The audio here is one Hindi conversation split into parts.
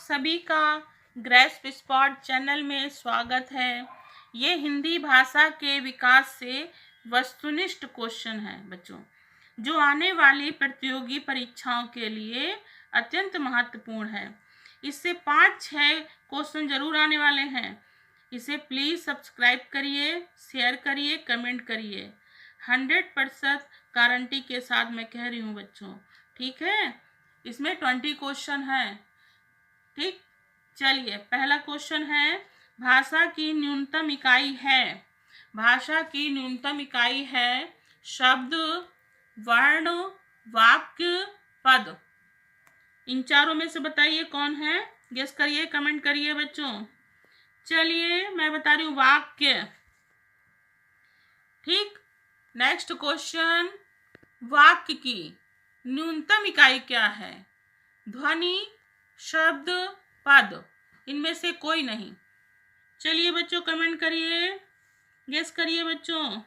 सभी का ग्रेस्प स्पॉट चैनल में स्वागत है। ये हिंदी भाषा के विकास से वस्तुनिष्ठ क्वेश्चन है बच्चों, जो आने वाली प्रतियोगी परीक्षाओं के लिए अत्यंत महत्वपूर्ण है। इससे 5-6 क्वेश्चन जरूर आने वाले हैं। इसे प्लीज़ सब्सक्राइब करिए, शेयर करिए, कमेंट करिए। 100% गारंटी के साथ मैं कह रही हूँ बच्चों, ठीक है। इसमें 20 क्वेश्चन है, ठीक। चलिए, पहला क्वेश्चन है, भाषा की न्यूनतम इकाई है। भाषा की न्यूनतम इकाई है शब्द, वर्ण, वाक्य, पद। इन चारों में से बताइए कौन है, गेस करिए, कमेंट करिए बच्चों। चलिए, मैं बता रही हूँ वाक्य, ठीक। नेक्स्ट क्वेश्चन, वाक्य की न्यूनतम इकाई क्या है? ध्वनि, शब्द, पद। इनमें से कोई नहीं। चलिए बच्चों, कमेंट करिए, गेस करिए बच्चों,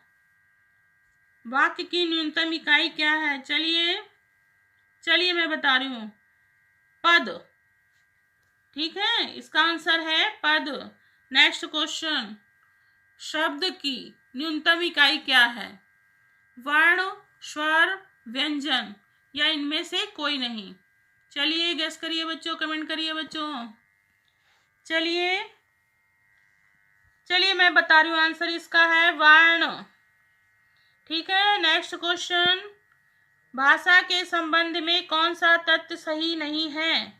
वाक्य की न्यूनतम इकाई क्या है? चलिए मैं बता रही हूँ, पद, ठीक है। इसका आंसर है पद। नेक्स्ट क्वेश्चन, शब्द की न्यूनतम इकाई क्या है? वर्ण, स्वर, व्यंजन, या इनमें से कोई नहीं। चलिए गेस करिए बच्चों, कमेंट करिए बच्चों। चलिए मैं बता रही हूँ, आंसर इसका है वर्ण, ठीक है। नेक्स्ट क्वेश्चन, भाषा के संबंध में कौन सा तथ्य सही नहीं है?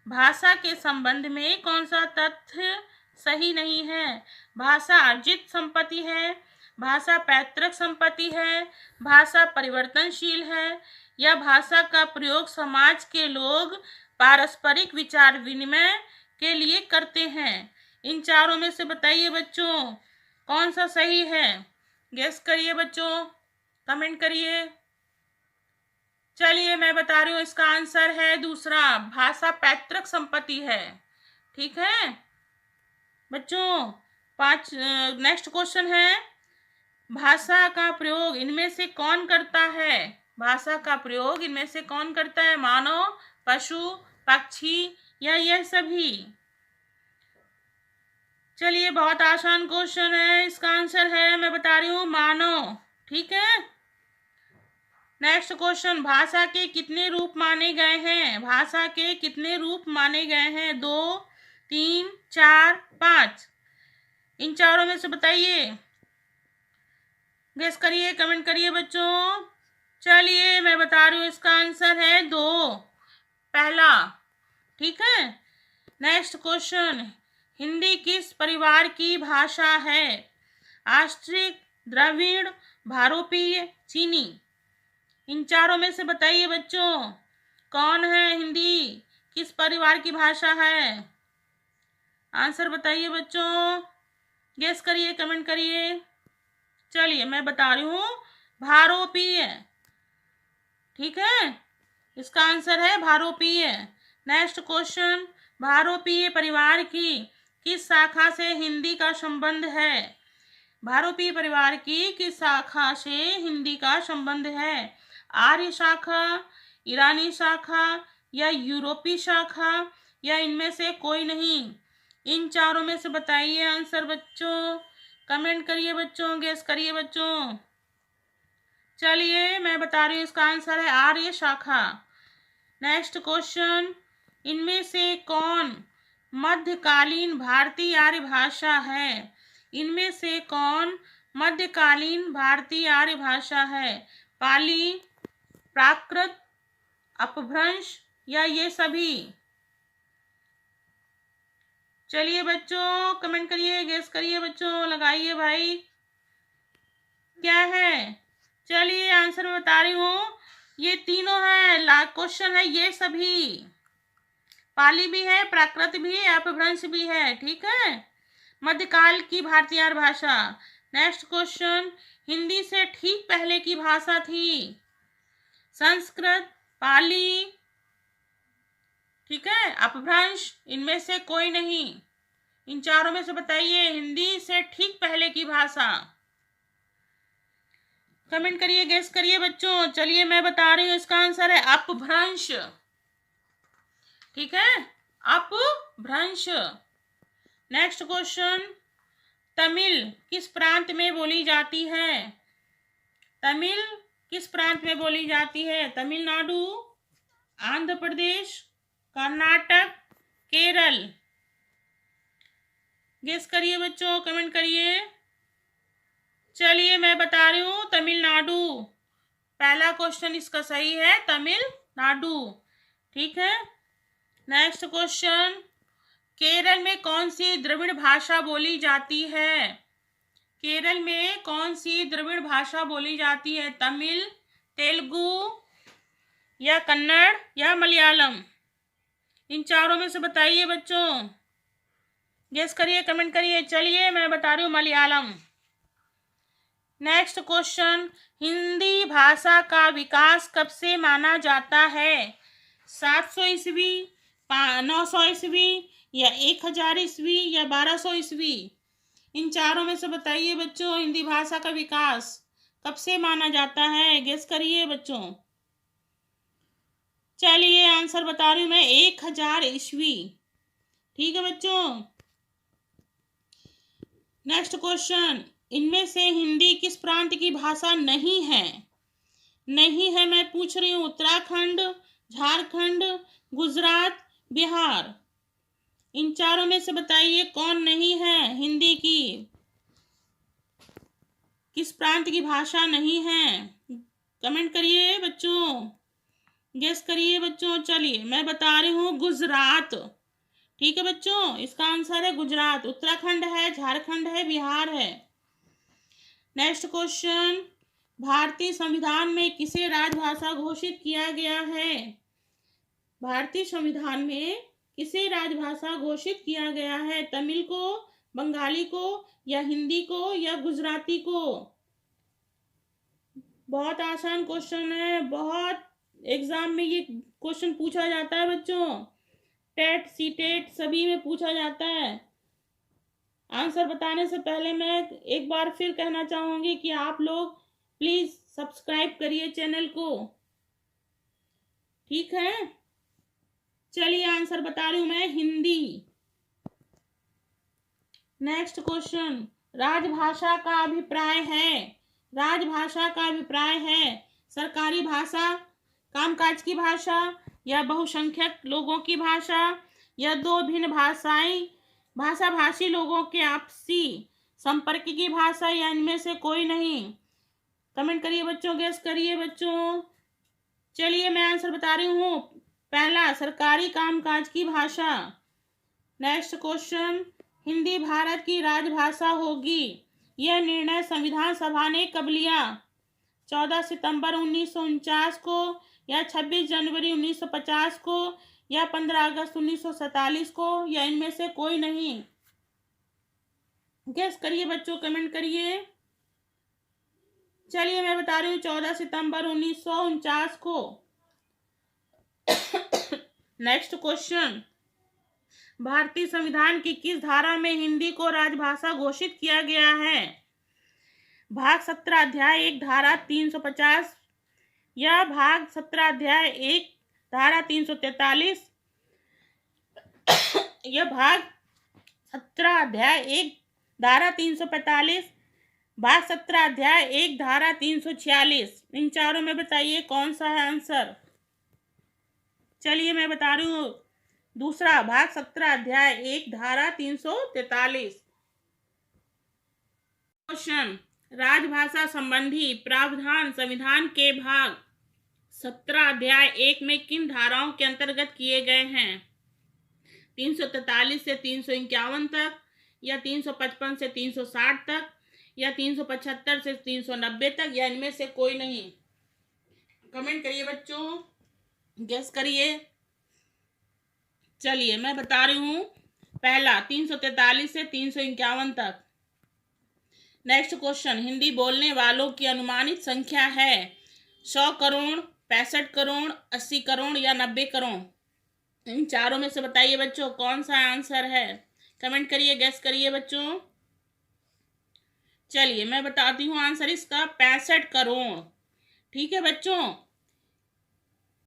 भाषा के संबंध में कौन सा तथ्य सही नहीं है? भाषा अर्जित संपत्ति है, भाषा पैतृक संपत्ति है, भाषा परिवर्तनशील है, या भाषा का प्रयोग समाज के लोग पारस्परिक विचार विनिमय के लिए करते हैं। इन चारों में से बताइए बच्चों, कौन सा सही है? गेस करिए बच्चों, कमेंट करिए। चलिए मैं बता रही हूँ, इसका आंसर है दूसरा, भाषा पैतृक संपत्ति है, ठीक है बच्चों। नेक्स्ट क्वेश्चन है, भाषा का प्रयोग इनमें से कौन करता है? भाषा का प्रयोग इनमें से कौन करता है? मानव, पशु, पक्षी, या यह सभी? चलिए, बहुत आसान क्वेश्चन है, इसका आंसर है, मैं बता रही हूँ, मानव, ठीक है। नेक्स्ट क्वेश्चन, भाषा के कितने रूप माने गए हैं? भाषा के कितने रूप माने गए हैं? 2, 3, 4, 5। इन चारों में से बताइए, गेस करिए, कमेंट करिए बच्चों। चलिए मैं बता रही हूँ, इसका आंसर है 2, पहला, ठीक है। नेक्स्ट क्वेश्चन, हिंदी किस परिवार की भाषा है? आस्ट्रिक, द्रविड़, भारोपीय, चीनी। इन चारों में से बताइए बच्चों, कौन है हिंदी किस परिवार की भाषा है? आंसर बताइए बच्चों, गेस करिए, कमेंट करिए। चलिए मैं बता रही हूँ, भारोपीय, ठीक है। इसका आंसर है भारोपीय। नेक्स्ट क्वेश्चन, भारोपीय परिवार की किस शाखा से हिंदी का संबंध है? भारोपीय परिवार की किस शाखा से हिंदी का संबंध है? आर्य शाखा, ईरानी शाखा, या यूरोपीय शाखा, या इनमें से कोई नहीं। इन चारों में से बताइए आंसर बच्चों, कमेंट करिए बच्चों, गेस करिए बच्चों। चलिए मैं बता रही हूँ, इसका आंसर है आर्य शाखा। नेक्स्ट क्वेश्चन, इनमें से कौन मध्यकालीन भारतीय आर्य भाषा है? इनमें से कौन मध्यकालीन भारतीय आर्य भाषा है? पाली, प्राकृत, अपभ्रंश, या ये सभी? चलिए बच्चों, कमेंट करिए, गेस करिए बच्चों, लगाइए भाई, क्या है? चलिए आंसर मैं बता रही हूँ, ये तीनों है। लास्ट क्वेश्चन है, ये सभी, पाली भी है, प्राकृत भी है, अपभ्रंश भी है, ठीक है। मध्यकाल की भारतीय भाषा। नेक्स्ट क्वेश्चन, हिंदी से ठीक पहले की भाषा थी संस्कृत, पाली, ठीक है, अपभ्रंश, इनमें से कोई नहीं। इन चारों में से बताइए, हिंदी से ठीक पहले की भाषा, कमेंट करिए, गेस करिए बच्चों। चलिए मैं बता रही हूँ, इसका आंसर है अपभ्रंश, ठीक है, अपभ्रंश। नेक्स्ट क्वेश्चन, तमिल किस प्रांत में बोली जाती है? तमिल किस प्रांत में बोली जाती है? तमिलनाडु, आंध्र प्रदेश, कर्नाटक, केरल। गेस करिए बच्चों, कमेंट करिए। चलिए मैं बता रही हूँ, तमिलनाडु। पहला क्वेश्चन इसका सही है, तमिलनाडु। ठीक है। नेक्स्ट क्वेश्चन, केरल में कौन सी द्रविड़ भाषा बोली जाती है? केरल में कौन सी द्रविड़ भाषा बोली जाती है? तमिल, तेलुगु या कन्नड़ या मलयालम? इन चारों में से बताइए बच्चों। गेस करिए, कमेंट करिए। चलिए मैं बता रही हूँ, मलयालम। नेक्स्ट क्वेश्चन, हिंदी भाषा का विकास कब से माना जाता है? 700 ईस्वी, 900 ईस्वी या 1000 ईस्वी या 1200 ईस्वी? इन चारों में से बताइए बच्चों, हिंदी भाषा का विकास कब से माना जाता है? गेस करिए बच्चों। चलिए आंसर बता रही हूँ मैं, 1000 ईस्वी। ठीक है बच्चों। नेक्स्ट क्वेश्चन, इनमें से हिंदी किस प्रांत की भाषा नहीं है? नहीं है मैं पूछ रही हूँ, उत्तराखंड, झारखंड, गुजरात, बिहार। इन चारों में से बताइए कौन नहीं है, हिंदी की किस प्रांत की भाषा नहीं है? कमेंट करिए बच्चों, गेस करिए बच्चों। चलिए मैं बता रही हूँ, गुजरात। ठीक है बच्चों, इसका आंसर है गुजरात। उत्तराखंड है, झारखंड है, बिहार है। नेक्स्ट क्वेश्चन, भारतीय संविधान में किसे राजभाषा घोषित किया गया है? भारतीय संविधान में किसे राजभाषा घोषित किया गया है? तमिल को, बंगाली को या हिंदी को या गुजराती को? बहुत आसान क्वेश्चन है, बहुत एग्जाम में ये क्वेश्चन पूछा जाता है बच्चों। टेट, सीटेट सभी में पूछा जाता है। आंसर बताने से पहले मैं एक बार फिर कहना चाहूंगी कि आप लोग प्लीज सब्सक्राइब करिए चैनल को। ठीक है। चलिए आंसर बता रही हूं मैं, हिंदी। नेक्स्ट क्वेश्चन, राजभाषा का अभिप्राय है। राजभाषा का अभिप्राय है सरकारी भाषा, कामकाज की भाषा या बहुसंख्यक लोगों की भाषा या दो भिन्न भाषाभाषी लोगों के आपसी संपर्क की भाषा या इनमें से कोई नहीं? कमेंट करिए बच्चों, गेस करिए बच्चों। चलिए मैं आंसर बता रही हूँ, पहला सरकारी कामकाज की भाषा। नेक्स्ट क्वेश्चन, हिंदी भारत की राजभाषा होगी, यह निर्णय संविधान सभा ने कब लिया? 14 सितंबर 1949 को या 26 जनवरी 1950 को या 15 अगस्त 1947 को या इनमें से कोई नहीं? गेस करिए बच्चों, कमेंट करिए। चलिए मैं बता रही हूँ, 14 सितंबर 1949 को। नेक्स्ट क्वेश्चन, भारतीय संविधान की किस धारा में हिंदी को राजभाषा घोषित किया गया है? भाग 17 अध्याय 1 धारा 350 या भाग 17 अध्याय 1 धारा 343 या भाग 17 अध्याय 1 धारा 345, भाग 17 अध्याय 1 धारा 346? इन चारों में बताइए कौन सा है आंसर। चलिए मैं बता रही हूँ, दूसरा भाग 17 अध्याय 1 धारा 343। क्वेश्चन, राजभाषा संबंधी प्रावधान संविधान के भाग 17 अध्याय 1 में किन धाराओं के अंतर्गत किए गए हैं? 343 से 351 तक या 355 से 360 तक या 375 से 390 तक या इनमें से कोई नहीं? कमेंट करिए बच्चों, गेस करिए। चलिए मैं बता रही हूँ, पहला 343 से 351 तक। नेक्स्ट क्वेश्चन, हिंदी बोलने वालों की अनुमानित संख्या है 100 करोड़, 65 करोड़, 80 करोड़ या 90 करोड़? इन चारों में से बताइए बच्चों कौन सा आंसर है। कमेंट करिए, गेस करिए बच्चों। चलिए मैं बताती हूँ आंसर इसका, 65 करोड़। ठीक है बच्चों,